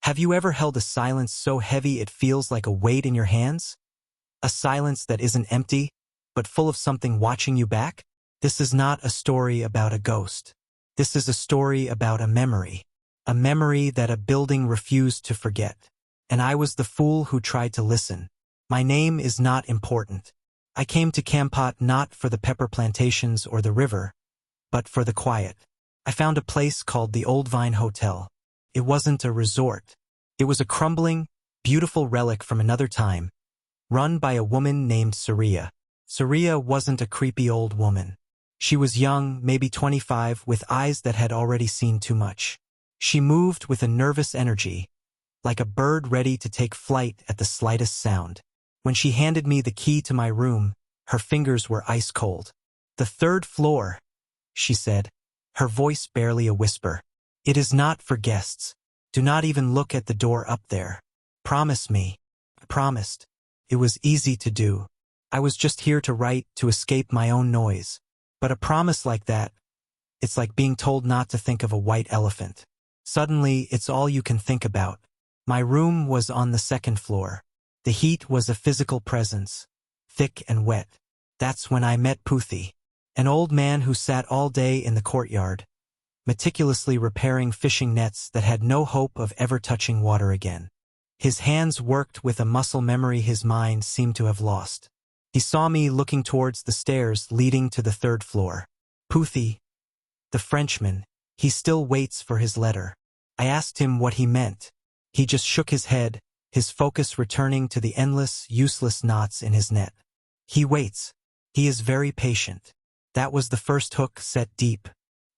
Have you ever held a silence so heavy it feels like a weight in your hands? A silence that isn't empty, but full of something watching you back? This is not a story about a ghost. This is a story about a memory that a building refused to forget. And I was the fool who tried to listen. My name is not important. I came to Kampot not for the pepper plantations or the river, but for the quiet. I found a place called the Old Vine Hotel. It wasn't a resort. It was a crumbling, beautiful relic from another time, run by a woman named Surya. Surya wasn't a creepy old woman. She was young, maybe 25, with eyes that had already seen too much. She moved with a nervous energy, like a bird ready to take flight at the slightest sound. When she handed me the key to my room, her fingers were ice cold. "The third floor," she said, her voice barely a whisper. "It is not for guests. Do not even look at the door up there. Promise me." I promised. It was easy to do. I was just here to write, to escape my own noise. But a promise like that, it's like being told not to think of a white elephant. Suddenly, it's all you can think about. My room was on the second floor. The heat was a physical presence, thick and wet. That's when I met Puthi, an old man who sat all day in the courtyard, meticulously repairing fishing nets that had no hope of ever touching water again. His hands worked with a muscle memory his mind seemed to have lost. He saw me looking towards the stairs leading to the third floor. "Puthi, the Frenchman, he still waits for his letter." I asked him what he meant. He just shook his head, his focus returning to the endless, useless knots in his net. "He waits. He is very patient." That was the first hook set deep.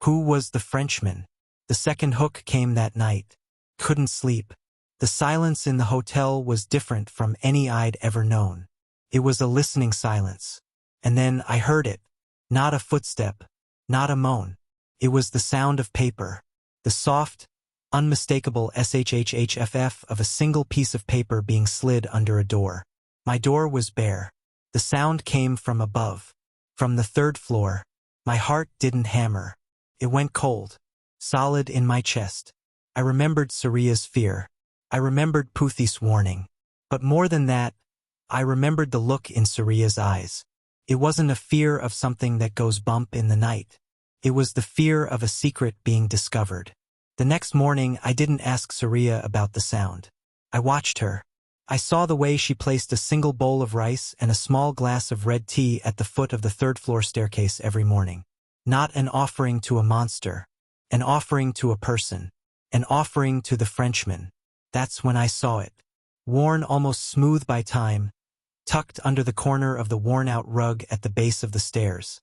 Who was the Frenchman? The second hook came that night. Couldn't sleep. The silence in the hotel was different from any I'd ever known. It was a listening silence. And then I heard it. Not a footstep, not a moan. It was the sound of paper. The soft, unmistakable shhhff of a single piece of paper being slid under a door. My door was bare. The sound came from above. From the third floor. My heart didn't hammer. It went cold, solid in my chest. I remembered Surya's fear. I remembered Puthi's warning. But more than that, I remembered the look in Surya's eyes. It wasn't a fear of something that goes bump in the night. It was the fear of a secret being discovered. The next morning, I didn't ask Surya about the sound. I watched her. I saw the way she placed a single bowl of rice and a small glass of red tea at the foot of the third-floor staircase every morning. Not an offering to a monster. An offering to a person. An offering to the Frenchman. That's when I saw it. Worn almost smooth by time, tucked under the corner of the worn-out rug at the base of the stairs.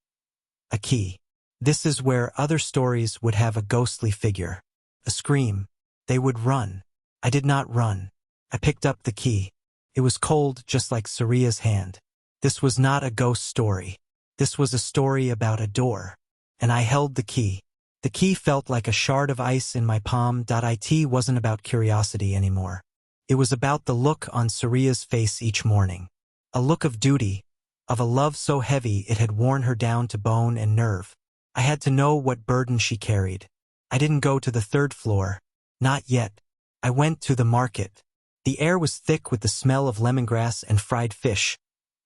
A key. This is where other stories would have a ghostly figure. A scream. They would run. I did not run. I picked up the key. It was cold, just like Surya's hand. This was not a ghost story. This was a story about a door. And I held the key. The key felt like a shard of ice in my palm. It wasn't about curiosity anymore. It was about the look on Surya's face each morning. A look of duty, of a love so heavy it had worn her down to bone and nerve. I had to know what burden she carried. I didn't go to the third floor. Not yet. I went to the market. The air was thick with the smell of lemongrass and fried fish,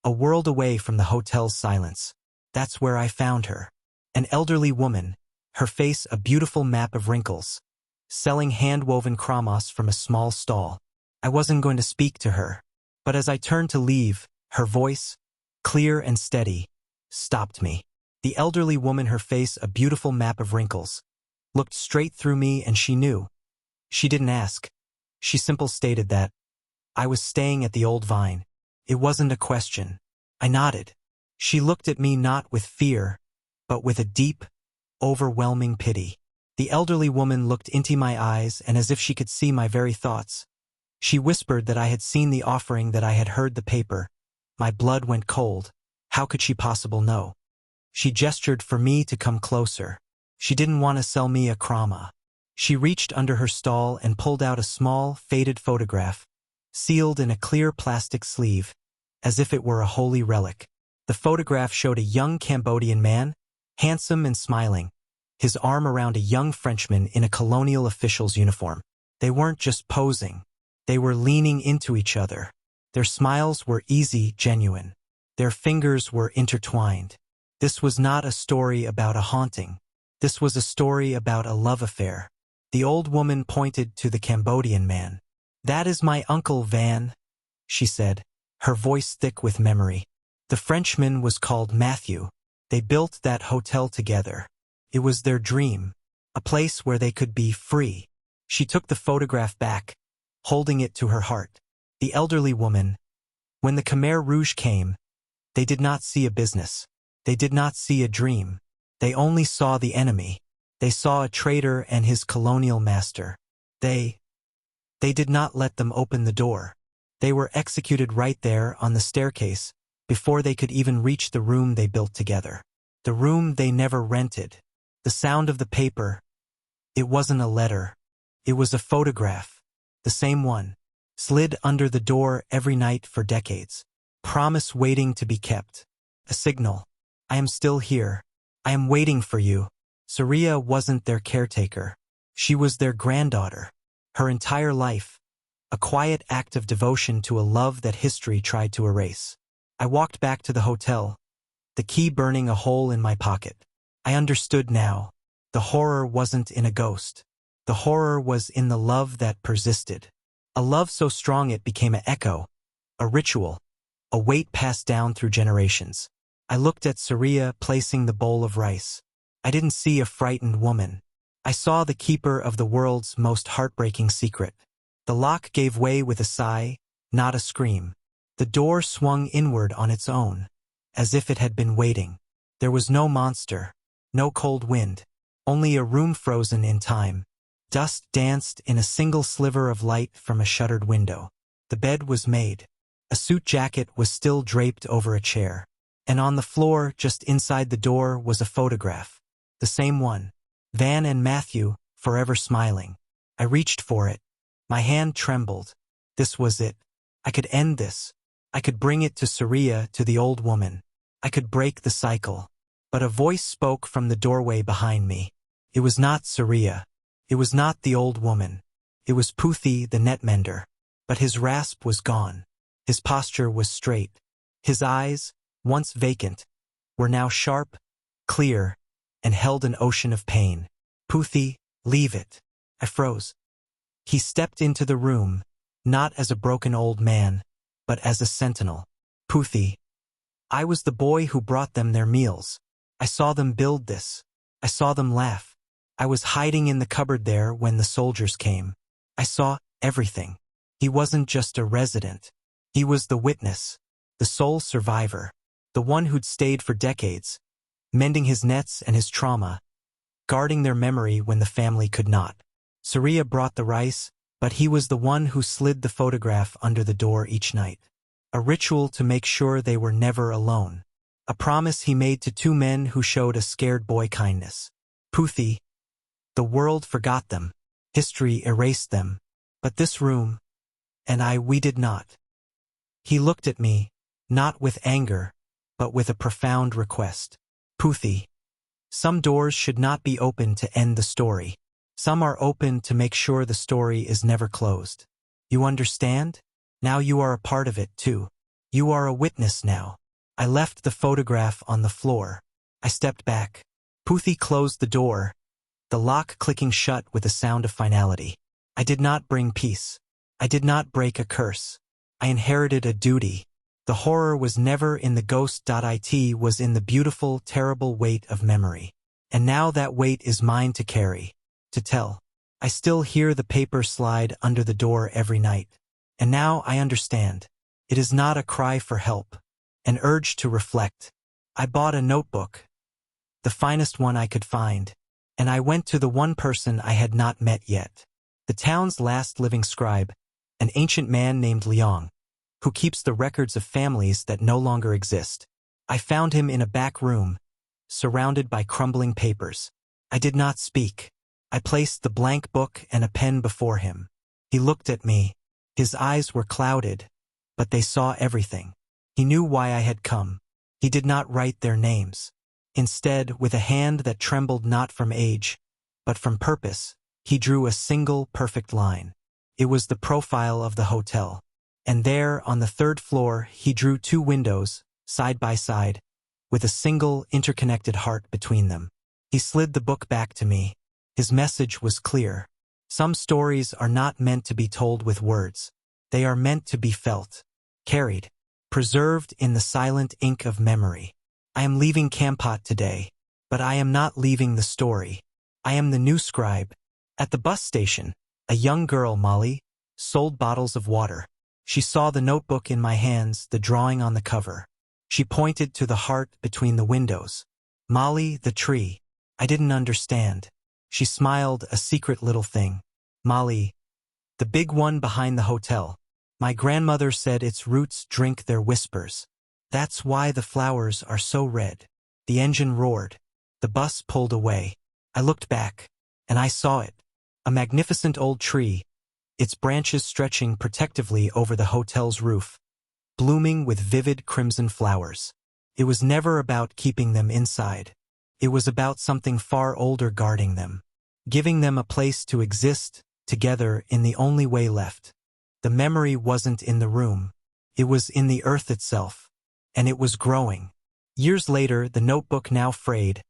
a world away from the hotel's silence. That's where I found her. An elderly woman, her face a beautiful map of wrinkles, selling hand-woven kramos from a small stall. I wasn't going to speak to her, but as I turned to leave, her voice, clear and steady, stopped me. The elderly woman, her face a beautiful map of wrinkles, looked straight through me, and she knew. She didn't ask. She simply stated that I was staying at the Old Vine. It wasn't a question. I nodded. She looked at me not with fear, but with a deep, overwhelming pity. The elderly woman looked into my eyes, and as if she could see my very thoughts. She whispered that I had seen the offering, that I had heard the paper. My blood went cold. How could she possibly know? She gestured for me to come closer. She didn't want to sell me a krama. She reached under her stall and pulled out a small, faded photograph, sealed in a clear plastic sleeve, as if it were a holy relic. The photograph showed a young Cambodian man, handsome and smiling, his arm around a young Frenchman in a colonial official's uniform. They weren't just posing. They were leaning into each other. Their smiles were easy, genuine. Their fingers were intertwined. This was not a story about a haunting. This was a story about a love affair. The old woman pointed to the Cambodian man. "That is my uncle Van," she said, her voice thick with memory. The Frenchman was called Matthew. They built that hotel together. It was their dream, a place where they could be free. She took the photograph back, holding it to her heart. The elderly woman, when the Khmer Rouge came, they did not see a business. They did not see a dream. They only saw the enemy. They saw a traitor and his colonial master. They did not let them open the door. They were executed right there on the staircase before they could even reach the room they built together. The room they never rented. The sound of the paper. It wasn't a letter. It was a photograph. The same one. Slid under the door every night for decades. Promise waiting to be kept. A signal. I am still here. I am waiting for you. Surya wasn't their caretaker. She was their granddaughter. Her entire life. A quiet act of devotion to a love that history tried to erase. I walked back to the hotel, the key burning a hole in my pocket. I understood now. The horror wasn't in a ghost. The horror was in the love that persisted. A love so strong it became an echo, a ritual, a weight passed down through generations. I looked at Surya placing the bowl of rice. I didn't see a frightened woman. I saw the keeper of the world's most heartbreaking secret. The lock gave way with a sigh, not a scream. The door swung inward on its own, as if it had been waiting. There was no monster, no cold wind, only a room frozen in time. Dust danced in a single sliver of light from a shuttered window. The bed was made. A suit jacket was still draped over a chair. And on the floor, just inside the door, was a photograph. The same one. Van and Matthew, forever smiling. I reached for it. My hand trembled. This was it. I could end this. I could bring it to Surya, to the old woman. I could break the cycle. But a voice spoke from the doorway behind me. It was not Surya. It was not the old woman. It was Puthi, the net-mender. But his rasp was gone. His posture was straight. His eyes, once vacant, were now sharp, clear, and held an ocean of pain. "Puthi, leave it." I froze. He stepped into the room, not as a broken old man, but as a sentinel. "Puthi, I was the boy who brought them their meals. I saw them build this. I saw them laugh. I was hiding in the cupboard there when the soldiers came. I saw everything. He wasn't just a resident. He was the witness, the sole survivor, the one who'd stayed for decades, mending his nets and his trauma, guarding their memory when the family could not. Surya brought the rice, but he was the one who slid the photograph under the door each night. A ritual to make sure they were never alone. A promise he made to two men who showed a scared boy kindness. "Puthi, the world forgot them. History erased them. But this room, and we did not." He looked at me, not with anger, but with a profound request. "Puthi, some doors should not be open to end the story. Some are open to make sure the story is never closed. You understand? Now you are a part of it too. You are a witness now." I left the photograph on the floor. I stepped back. Puthi closed the door, the lock clicking shut with a sound of finality. I did not bring peace. I did not break a curse. I inherited a duty. The horror was never in the ghost.it, was in the beautiful, terrible weight of memory. And now that weight is mine to carry, to tell. I still hear the paper slide under the door every night. And now I understand. It is not a cry for help, an urge to reflect. I bought a notebook, the finest one I could find, and I went to the one person I had not met yet. The town's last living scribe, an ancient man named Liang, who keeps the records of families that no longer exist. I found him in a back room, surrounded by crumbling papers. I did not speak. I placed the blank book and a pen before him. He looked at me. His eyes were clouded, but they saw everything. He knew why I had come. He did not write their names. Instead, with a hand that trembled not from age, but from purpose, He drew a single perfect line. It was the profile of the hotel. And there, on the third floor, he drew two windows, side by side, with a single interconnected heart between them. He slid the book back to me. His message was clear. Some stories are not meant to be told with words. They are meant to be felt, carried, preserved in the silent ink of memory. I am leaving Kampot today, but I am not leaving the story. I am the new scribe. At the bus station, a young girl, Molly, sold bottles of water. She saw the notebook in my hands, the drawing on the cover. She pointed to the heart between the windows. Molly, the tree. I didn't understand. She smiled, a secret little thing. Molly, the big one behind the hotel. My grandmother said its roots drink their whispers. That's why the flowers are so red. The engine roared. The bus pulled away. I looked back, and I saw it. A magnificent old tree, its branches stretching protectively over the hotel's roof, blooming with vivid crimson flowers. It was never about keeping them inside. It was about something far older guarding them, giving them a place to exist together in the only way left. The memory wasn't in the room. It was in the earth itself, and it was growing. Years later, the notebook now frayed,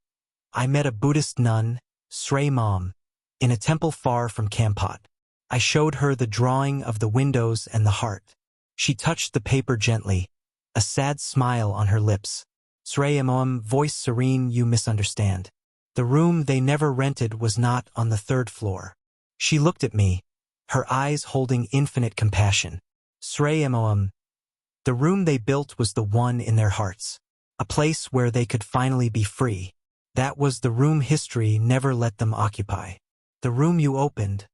I met a Buddhist nun, Sri Mom, in a temple far from Kampot. I showed her the drawing of the windows and the heart. She touched the paper gently, a sad smile on her lips. Sri Mom, voice serene, you misunderstand. The room they never rented was not on the third floor. She looked at me, her eyes holding infinite compassion. Sri Mom, the room they built was the one in their hearts, a place where they could finally be free. That was the room history never let them occupy. The room you opened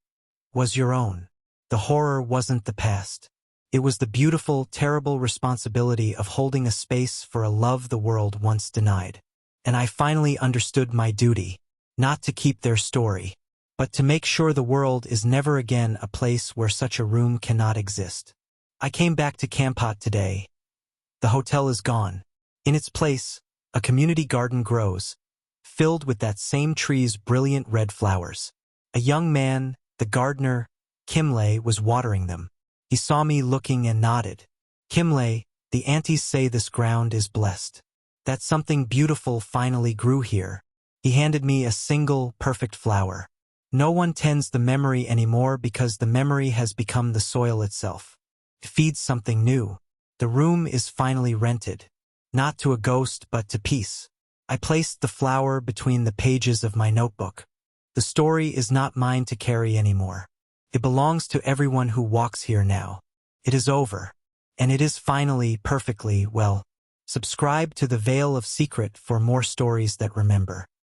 was your own. The horror wasn't the past. It was the beautiful, terrible responsibility of holding a space for a love the world once denied. And I finally understood my duty, not to keep their story, but to make sure the world is never again a place where such a room cannot exist. I came back to Kampot today. The hotel is gone. In its place, a community garden grows, filled with that same tree's brilliant red flowers. A young man, the gardener, Kimle, was watering them. He saw me looking and nodded. Kimle, the aunties say this ground is blessed. That something beautiful finally grew here. He handed me a single, perfect flower. No one tends the memory anymore because the memory has become the soil itself. It feeds something new. The room is finally rented. Not to a ghost, but to peace. I placed the flower between the pages of my notebook. The story is not mine to carry anymore. It belongs to everyone who walks here now. It is over. And it is finally, perfectly, well. Subscribe to the Veil of Secret for more stories that remember.